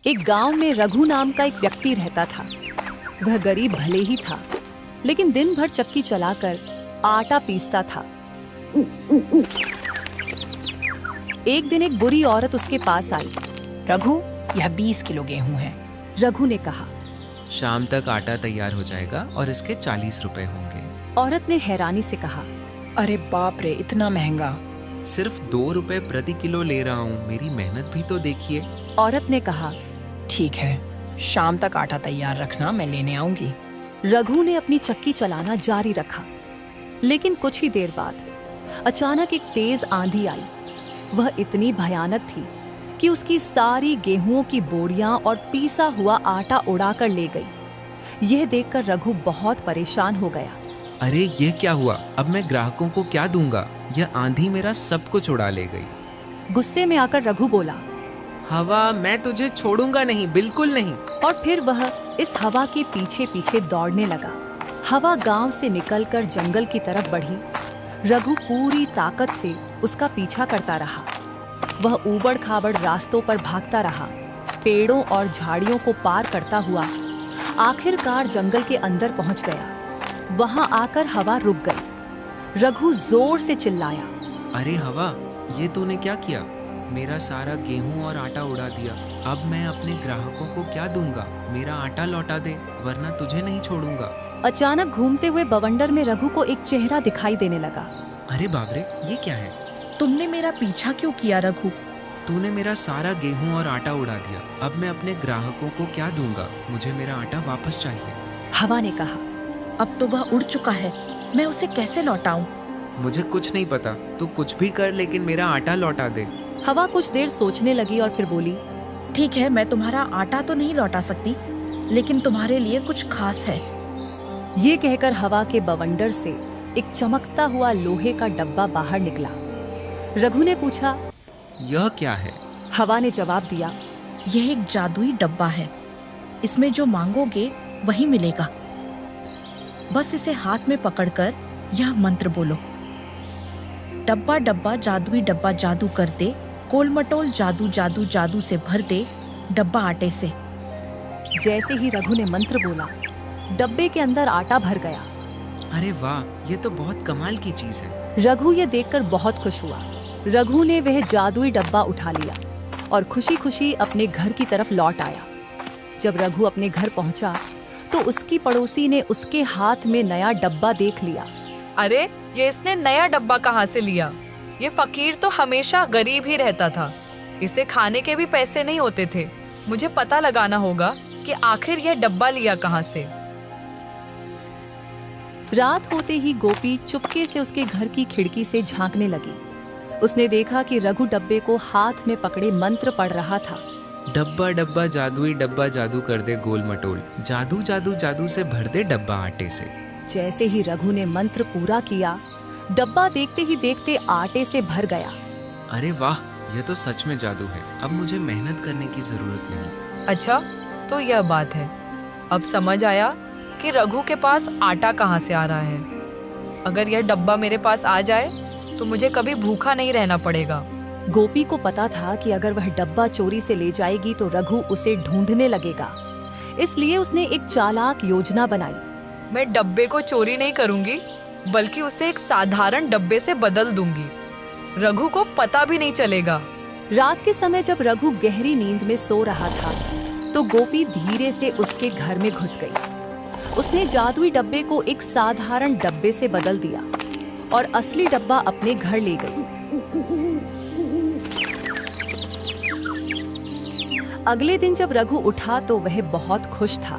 एक गांव में रघु नाम का एक व्यक्ति रहता था। वह गरीब भले ही था, लेकिन दिन भर चक्की चलाकर आटा पीसता था। एक दिन एक बुरी औरत उसके पास आई। रघु, यह 20 किलो गेहूं है। रघु ने कहा। शाम तक आटा तैयार हो जाएगा और इसके 40 रुपए होंगे। औरत ने हैरानी से कहा, अरे बाप रे, इतना महंगा। सिर्फ 2 रुपए प्रति किलो ले रहा हूँ, मेरी मेहनत भी तो देखिए। औरत ने कहा। ठीक है, शाम तक आटा तैयार रखना, मैं लेने आऊंगी। रघु ने अपनी चक्की चलाना जारी रखा, लेकिन कुछ ही देर बाद अचानक एक तेज आंधी आई। वह इतनी भयानक थी कि उसकी सारी गेहूं की बोरियां और पीसा हुआ आटा उड़ाकर ले गई। यह देखकर रघु बहुत परेशान हो गया। अरे ये क्या हुआ? अब मैं ग्राहकों को क्या दूंगा? यह आंधी मेरा सब कुछ उड़ा ले गई। गुस्से में आकर रघु बोला, हवा, मैं तुझे छोड़ूंगा नहीं, बिल्कुल नहीं। और फिर वह इस हवा के पीछे पीछे दौड़ने लगा। हवा गांव से निकलकर जंगल की तरफ बढ़ी। रघु पूरी ताकत से उसका पीछा करता रहा। वह ऊबड़ खाबड़ रास्तों पर भागता रहा, पेड़ों और झाड़ियों को पार करता हुआ आखिरकार जंगल के अंदर पहुंच गया। वहां आकर हवा रुक गई। रघु जोर से चिल्लाया, अरे हवा, ये तूने क्या किया? मेरा सारा गेहूं और आटा उड़ा दिया। अब मैं अपने ग्राहकों को क्या दूंगा? मेरा आटा लौटा दे, वरना तुझे नहीं छोड़ूंगा। अचानक घूमते हुए बवंडर में रघु को एक चेहरा दिखाई देने लगा। अरे बाप रे, ये क्या है? तुमने मेरा पीछा क्यों किया रघु? तूने मेरा सारा गेहूं और आटा उड़ा दिया। अब मैं अपने ग्राहकों को क्या दूंगा? मुझे मेरा आटा वापस चाहिए। हवा ने कहा। अब तो वह उड़ चुका है, मैं उसे कैसे लौटाऊं? मुझे कुछ नहीं पता, तू कुछ भी कर, लेकिन मेरा आटा लौटा दे। हवा कुछ देर सोचने लगी और फिर बोली, ठीक है, मैं तुम्हारा आटा तो नहीं लौटा सकती, लेकिन तुम्हारे लिए कुछ खास है। ये कहकर हवा के बवंडर से एक चमकता हुआ लोहे का डब्बा बाहर निकला। रघु ने पूछा, यह क्या है? हवा ने जवाब दिया, यह एक जादुई डब्बा है। इसमें जो मांगोगे वही मिलेगा। बस इसे हाथ में पकड़कर यह मंत्र बोलो, डब्बा डब्बा जादुई डब्बा जादू कर दे, कोल मटोल जादू जादू जादू से भर दे, डब्बा आटे से। जैसे ही रघु ने मंत्र बोला, डब्बे के अंदर आटा भर गया। अरे वाह, ये तो बहुत कमाल की चीज है। रघु ये देखकर बहुत खुश हुआ। रघु ने वह जादुई डब्बा उठा लिया और खुशी खुशी अपने घर की तरफ लौट आया। जब रघु अपने घर पहुंचा तो उसकी पड़ोसी ने उसके हाथ में नया डब्बा देख लिया। अरे, ये इसने नया डब्बा कहाँ से लिया? ये फकीर तो हमेशा गरीब ही रहता था। इसे खाने के भी पैसे नहीं होते थे। मुझे पता लगाना होगा कि आखिर यह डब्बा लिया कहाँ से। रात होते ही गोपी चुपके से उसके घर की खिड़की से झांकने लगी। उसने देखा कि रघु डब्बे को हाथ में पकड़े मंत्र पढ़ रहा था। डब्बा डब्बा जादुई डब्बा जादू कर दे गोल मटोल, जादू जादू जादू से भर दे डब्बा आटे से। जैसे ही रघु ने मंत्र पूरा किया, डब्बा देखते ही देखते आटे से भर गया। अरे वाह, यह तो सच में जादू है। अब मुझे मेहनत करने की जरूरत नहीं। अच्छा, तो यह बात है। अब समझ आया कि रघु के पास आटा कहाँ से आ रहा है। अगर यह डब्बा मेरे पास आ जाए तो मुझे कभी भूखा नहीं रहना पड़ेगा। गोपी को पता था कि अगर वह डब्बा चोरी से ले जाएगी तो रघु उसे ढूंढने लगेगा। इसलिए उसने एक चालाक योजना बनाई। मैं डब्बे को चोरी नहीं करूंगी, बल्कि उसे एक साधारण डब्बे से बदल दूंगी। रघु को पता भी नहीं चलेगा। रात के समय जब रघु गहरी नींद में सो रहा था तो गोपी धीरे से उसके घर में घुस गई। उसने जादुई डब्बे को एक साधारण डब्बे से बदल दिया और असली डब्बा अपने घर ले गई। अगले दिन जब रघु उठा तो वह बहुत खुश था।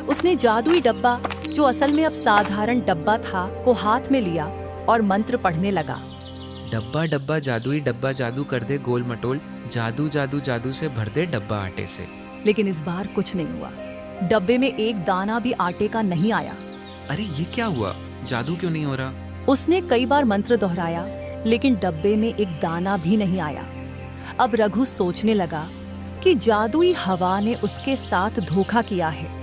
उसने जादुई डब्बा, जो असल में अब साधारण डब्बा था, को हाथ में लिया और मंत्र पढ़ने लगा। डब्बा डब्बा जादुई डब्बा जादू कर दे गोल मटोल, जादू जादू जादू से भर दे डब्बा आटे से। लेकिन इस बार कुछ नहीं हुआ। डब्बे में एक दाना भी आटे का नहीं आया। अरे ये क्या हुआ? जादू क्यों नहीं हो रहा? उसने कई बार मंत्र दोहराया, लेकिन डब्बे में एक दाना भी नहीं आया। अब रघु सोचने लगा कि जादुई हवा ने उसके साथ धोखा किया है।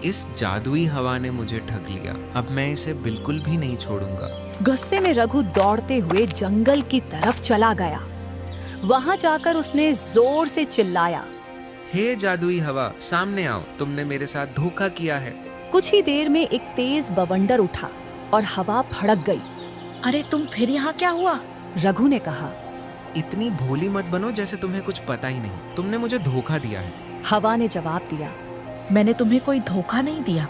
इस जादुई हवा ने मुझे ठग लिया। अब मैं इसे बिल्कुल भी नहीं छोड़ूंगा। गुस्से में रघु दौड़ते हुए जंगल की तरफ चला गया। वहां जाकर उसने जोर से चिल्लाया, हे जादुई हवा, सामने आओ, तुमने मेरे साथ धोखा किया है। कुछ ही देर में एक तेज बवंडर उठा और हवा भड़क गई। अरे तुम फिर यहाँ क्या हुआ? रघु ने कहा। इतनी भोली मत बनो जैसे तुम्हें कुछ पता ही नहीं। तुमने मुझे धोखा दिया है। हवा ने जवाब दिया। मैंने तुम्हें कोई धोखा नहीं दिया।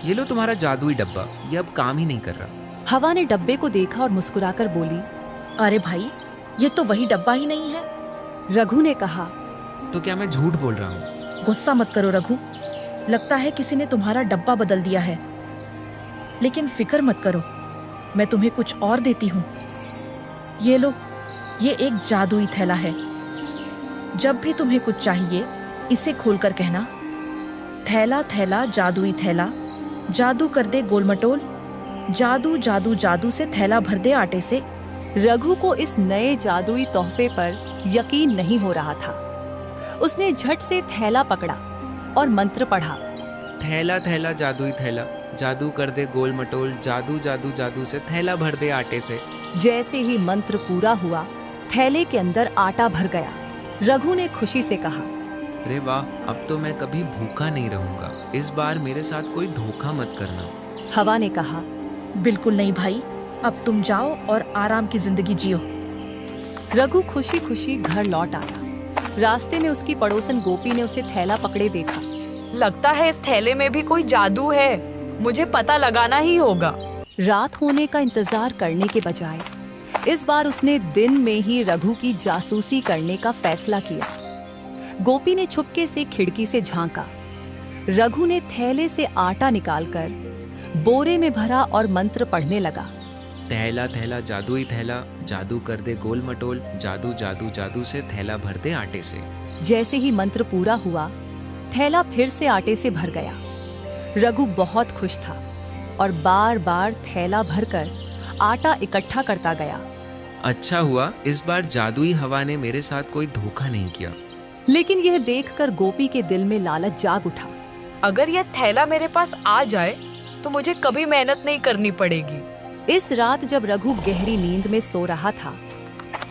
ये लो तुम्हारा जादुई डब्बा, ये अब काम ही नहीं कर रहा। हवा ने डब्बे को देखा और मुस्कुराकर बोली। अरे भाई, ये तो वही डब्बा ही नहीं है। रघु ने कहा। तो क्या मैं झूठ बोल रहा हूँ? गुस्सा मत करो रघु, लगता है किसी ने तुम्हारा डब्बा बदल दिया है। लेकिन फिक्र मत करो, मैं तुम्हें कुछ और देती हूँ। ये लो, ये एक जादुई थैला है। जब भी तुम्हें कुछ चाहिए इसे खोलकर कहना, थैला थैला जादुई थैला, जादू कर दे गोल मटोल, जादू जादू जादू से थैला भर दे आटे से। रघु को इस नए जादुई तोहफे पर यकीन नहीं हो रहा था। उसने झट से थैला पकड़ा और मंत्र पढ़ा। थैला थैला जादुई थैला, जादू कर दे गोल मटोल, जादू जादू जादू से थैला भर दे आटे से। जैसे ही मंत्र पूरा हुआ, थैले के अंदर आटा भर गया। रघु ने खुशी से कहा। अरे वाह, अब तो मैं कभी भूखा नहीं रहूंगा। इस बार मेरे साथ कोई धोखा मत करना। हवा ने कहा। बिल्कुल नहीं भाई, अब तुम जाओ और आराम की जिंदगी जियो। रघु खुशी खुशी घर लौट आया। रास्ते में उसकी पड़ोसन गोपी ने उसे थैला पकड़े देखा। लगता है इस थैले में भी कोई जादू है, मुझे पता लगाना ही होगा। रात होने का इंतजार करने के बजाय इस बार उसने दिन में ही रघु की जासूसी करने का फैसला किया। गोपी ने चुपके से खिड़की से झांका। रघु ने थैले से आटा निकालकर बोरे में भरा और मंत्र पढ़ने लगा। थैला थैला जादुई थैला, जादू कर दे गोल मटोल, जादू जादू जादू से थैला भर दे आटे से। जैसे ही मंत्र पूरा हुआ, थैला फिर से आटे से भर गया। रघु बहुत खुश था और बार बार थैला भरकर आटा इकट्ठा करता गया। अच्छा हुआ, इस बार जादुई हवा ने मेरे साथ कोई धोखा नहीं किया। लेकिन यह देखकर गोपी के दिल में लालच जाग उठा। अगर यह थैला मेरे पास आ जाए तो मुझे कभी मेहनत नहीं करनी पड़ेगी। इस रात जब रघु गहरी नींद में सो रहा था,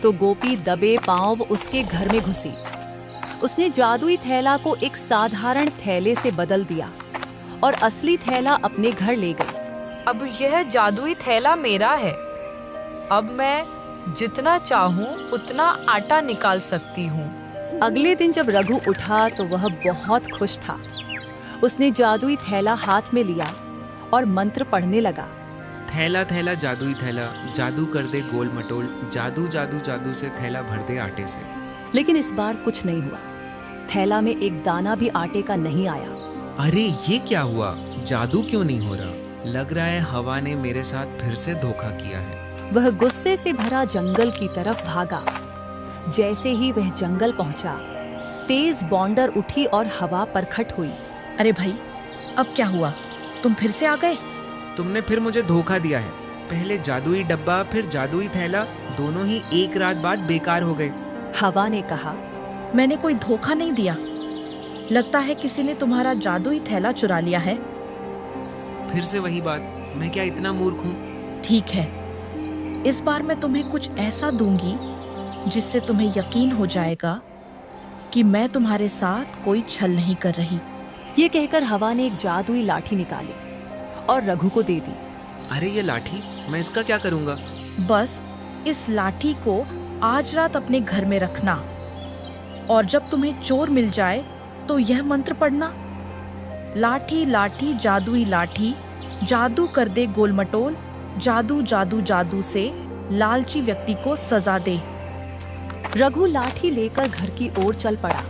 तो गोपी दबे पांव उसके घर में घुसी। उसने जादुई थैला को एक साधारण थैले से बदल दिया और असली थैला अपने घर ले गई। अब यह जादुई थैला मेरा है। अब मैं जितना चाहूं उतना आटा निकाल सकती हूँ। अगले दिन जब रघु उठा तो वह बहुत खुश था। उसने जादुई थैला हाथ में लिया और मंत्र पढ़ने लगा। थैला थैला जादुई थैला, जादू कर दे गोल मटोल, जादू जादू जादू से थैला भर दे आटे से। लेकिन इस बार कुछ नहीं हुआ। थैला में एक दाना भी आटे का नहीं आया। अरे ये क्या हुआ? जादू क्यों नहीं हो रहा? लग रहा है हवा ने मेरे साथ फिर से धोखा किया है। वह गुस्से से भरा जंगल की तरफ भागा। जैसे ही वह जंगल पहुंचा, तेज बौंडर उठी और हवा परखट हुई। अरे भाई, अब क्या हुआ? तुम फिर से आ गए? तुमने फिर मुझे धोखा दिया है। पहले जादुई डब्बा, फिर जादुई थैला, दोनों ही एक रात बाद बेकार हो गए। हवा ने कहा। मैंने कोई धोखा नहीं दिया। लगता है किसी ने तुम्हारा जादुई थैला चुरा लिया है। फिर से वही बात, मैं क्या इतना मूर्ख हूँ? ठीक है, इस बार मैं तुम्हें कुछ ऐसा दूंगी जिससे तुम्हें यकीन हो जाएगा कि मैं तुम्हारे साथ कोई छल नहीं कर रही। ये कहकर हवा ने एक जादुई लाठी निकाली और रघु को दे दी। अरे ये लाठी, मैं इसका क्या करूँगा? बस इस लाठी को आज रात अपने घर में रखना और जब तुम्हें चोर मिल जाए तो यह मंत्र पढ़ना। लाठी लाठी जादुई लाठी, जादू कर दे गोल मटोल, जादू जादू जादू से लालची व्यक्ति को सजा दे। रघु लाठी लेकर घर की ओर चल पड़ा।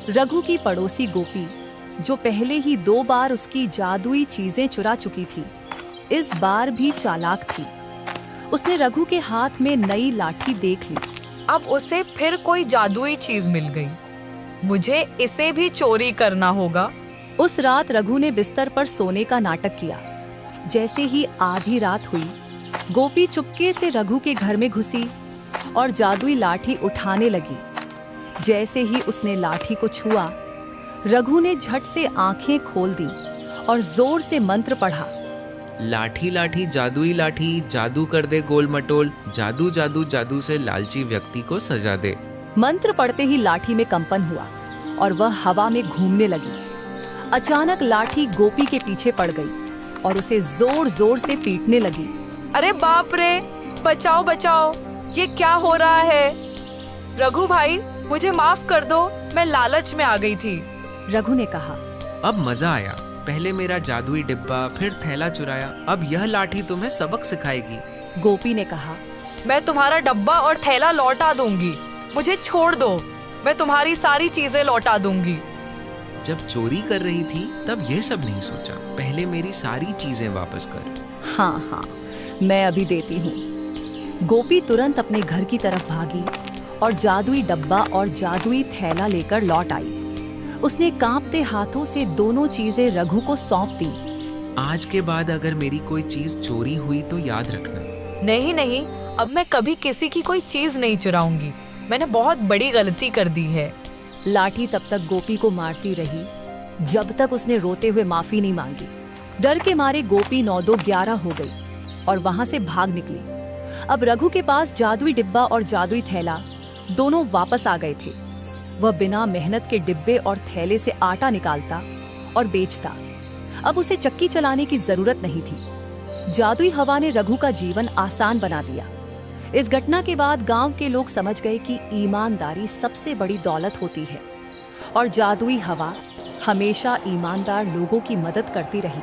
रघु की पड़ोसी गोपी, जो पहले ही 2 बार उसकी जादुई चीजें चुरा चुकी थी, इस बार भी चालाक थी। उसने रघु के हाथ में नई लाठी देख ली। अब उसे फिर कोई जादुई चीज मिल गई। मुझे इसे भी चोरी करना होगा। उस रात रघु ने बिस्तर पर सोने का नाटक किया। जैसे ही आधी रात हुई, गोपी चुपके से रघु के घर में घुसी और जादुई लाठी उठाने लगी। जैसे ही उसने लाठी को छुआ, रघु ने झट से आंखें खोल दी और जोर से मंत्र पढ़ा। लाठी लाठी जादुई लाठी, जादू कर दे गोल मटोल, जादू जादू जादू से लालची व्यक्ति को सजा दे। मंत्र पढ़ते ही लाठी में कंपन हुआ और वह हवा में घूमने लगी। अचानक लाठी गोपी के पीछे पड़ गई और उसे जोर जोर से पीटने लगी। अरे बाप रे, बचाओ बचाओ, ये क्या हो रहा है? रघु भाई, मुझे माफ कर दो, मैं लालच में आ गई थी। रघु ने कहा। अब मजा आया। पहले मेरा जादुई डिब्बा, फिर थैला चुराया, अब यह लाठी तुम्हें सबक सिखाएगी। गोपी ने कहा। मैं तुम्हारा डब्बा और थैला लौटा दूंगी, मुझे छोड़ दो, मैं तुम्हारी सारी चीजें लौटा दूंगी। जब चोरी कर रही थी तब यह सब नहीं सोचा, पहले मेरी सारी चीजें वापस कर। हाँ हाँ, मैं अभी देती हूँ। गोपी तुरंत अपने घर की तरफ भागी और जादुई डब्बा और जादुई थैला लेकर लौट आई। उसने कांपते हाथों से दोनों चीजें रघु को सौंप दी। आज के बाद अगर मेरी कोई चीज चोरी हुई तो याद रखना। नहीं नहीं, अब मैं कभी किसी की कोई चीज नहीं चुराऊंगी, मैंने बहुत बड़ी गलती कर दी है। लाठी तब तक गोपी को मारती रही जब तक उसने रोते हुए माफी नहीं मांगी। डर के मारे गोपी 9-2-11 हो गई और वहां से भाग निकली। अब रघु के पास जादुई डिब्बा और जादुई थैला दोनों वापस आ गए थे। वह बिना मेहनत के डिब्बे और थैले से आटा निकालता और बेचता। अब उसे चक्की चलाने की जरूरत नहीं थी। जादुई हवा ने रघु का जीवन आसान बना दिया। इस घटना के बाद गांव के लोग समझ गए कि ईमानदारी सबसे बड़ी दौलत होती है और जादुई हवा हमेशा ईमानदार लोगों की मदद करती रही।